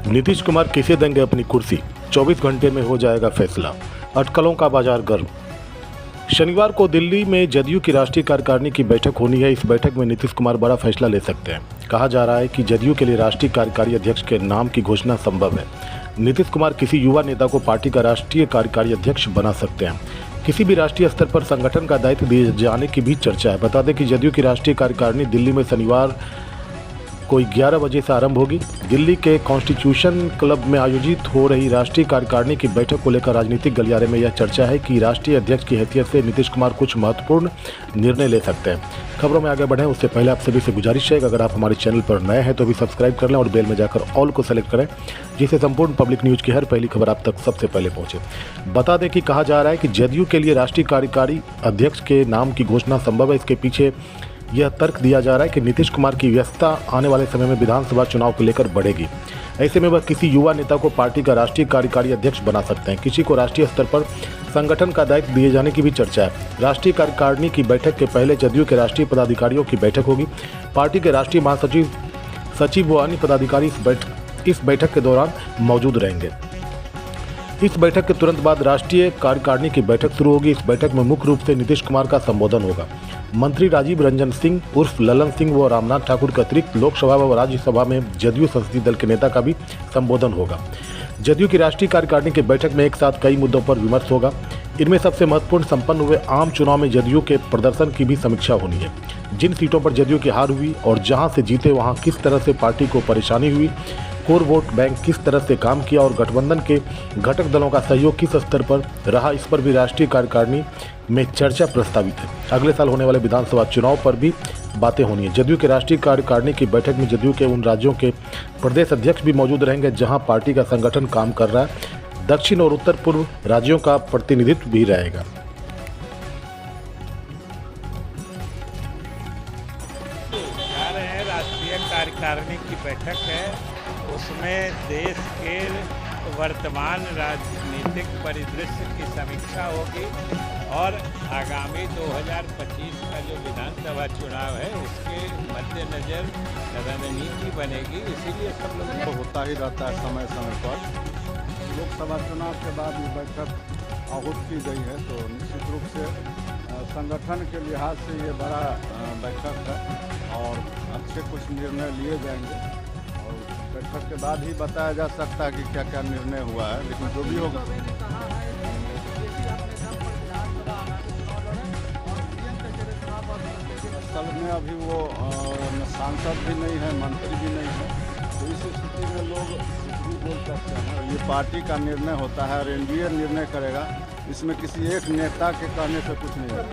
नीतीश कुमार किसे देंगे अपनी कुर्सी, 24 घंटे में हो जाएगा फैसला। अटकलों का बाजार गर्म। शनिवार को दिल्ली में जदयू की राष्ट्रीय कार्यकारिणी की बैठक होनी है। इस बैठक में नीतीश कुमार बड़ा फैसला ले सकते हैं। कहा जा रहा है कि जदयू के लिए राष्ट्रीय कार्यकारी अध्यक्ष के नाम की घोषणा संभव है। नीतीश कुमार किसी युवा नेता को पार्टी का राष्ट्रीय कार्यकारी अध्यक्ष बना सकते हैं। किसी भी राष्ट्रीय स्तर पर संगठन का दायित्व दिए जाने की भी चर्चा है। बता दें कि जदयू की राष्ट्रीय कार्यकारिणी दिल्ली में शनिवार को 11 बजे से आरंभ होगी। दिल्ली के कॉन्स्टिट्यूशन क्लब में आयोजित हो रही राष्ट्रीय कार्यकारिणी की बैठक को लेकर राजनीतिक गलियारे में यह चर्चा है कि राष्ट्रीय अध्यक्ष की हैसियत से नीतीश कुमार कुछ महत्वपूर्ण निर्णय ले सकते हैं। खबरों में आगे बढ़ें उससे पहले आप सभी से गुजारिश है कि अगर आप हमारे चैनल पर नए हैं तो भी सब्सक्राइब कर लें और बेल में जाकर ऑल को सेलेक्ट करें, जिससे संपूर्ण पब्लिक न्यूज़ की हर पहली खबर आप तक सबसे पहले पहुंचे। बता दें कि कहा जा रहा है कि जदयू के लिए राष्ट्रीय कार्यकारी अध्यक्ष के नाम की घोषणा संभव है। इसके पीछे यह तर्क दिया जा रहा है कि नीतीश कुमार की व्यस्तता आने वाले समय में विधानसभा चुनाव को लेकर बढ़ेगी। ऐसे में वह किसी युवा नेता को पार्टी का राष्ट्रीय कार्यकारी अध्यक्ष बना सकते हैं। किसी को राष्ट्रीय स्तर पर संगठन का दायित्व दिए जाने की भी चर्चा है। राष्ट्रीय कार्यकारिणी की बैठक के पहले जदयू के राष्ट्रीय पदाधिकारियों की बैठक होगी। पार्टी के राष्ट्रीय महासचिव, सचिव व अन्य पदाधिकारी इस बैठक के दौरान मौजूद रहेंगे। इस बैठक के तुरंत बाद राष्ट्रीय कार्यकारिणी की बैठक शुरू होगी। इस बैठक में मुख्य रूप से नीतीश कुमार का संबोधन होगा। मंत्री राजीव रंजन सिंह उर्फ ललन सिंह व रामनाथ ठाकुर के अतिरिक्त लोकसभा व राज्यसभा में जदयू संसदीय दल के नेता का भी संबोधन होगा। जदयू की राष्ट्रीय कार्यकारिणी की बैठक में एक साथ कई मुद्दों पर विमर्श होगा। इनमें सबसे महत्वपूर्ण संपन्न हुए आम चुनाव में जदयू के प्रदर्शन की भी समीक्षा होनी है। जिन सीटों पर जदयू की हार हुई और जहां से जीते वहां किस तरह से पार्टी को परेशानी हुई, कोर वोट बैंक किस तरह से काम किया और गठबंधन के घटक दलों का सहयोग किस स्तर पर रहा, इस पर भी राष्ट्रीय कार्यकारिणी में चर्चा प्रस्तावित है। अगले साल होने वाले विधानसभा चुनाव पर भी बातें होनी है। जदयू के राष्ट्रीय कार्यकारिणी की बैठक में जदयू के उन राज्यों के प्रदेश अध्यक्ष भी मौजूद रहेंगे जहां पार्टी का संगठन काम कर रहा है। दक्षिण और उत्तर पूर्व राज्यों का प्रतिनिधित्व भी रहेगा। राष्ट्रीय कार्यकारिणी की बैठक है, उसमें देश के वर्तमान राजनीतिक परिदृश्य की समीक्षा होगी और आगामी 2025 का जो विधानसभा चुनाव है उसके मद्देनजर रणनीति बनेगी। इसीलिए सब लोग होता ही रहता है समय समय पर। लोकसभा चुनाव के बाद ये बैठक आहूत की गई है, तो निश्चित रूप से संगठन के लिहाज से ये बड़ा बैठक है और अच्छे कुछ निर्णय लिए जाएंगे और बैठक के बाद ही बताया जा सकता है कि क्या क्या निर्णय हुआ है। लेकिन जो भी होगा, असल में अभी वो सांसद भी नहीं है, मंत्री भी नहीं है, तो इस स्थिति में लोग कुछ भी बोल सकते हैं। ये पार्टी का निर्णय होता है और एनडीए निर्णय करेगा। इसमें किसी एक नेता के कहने से कुछ नहीं होता।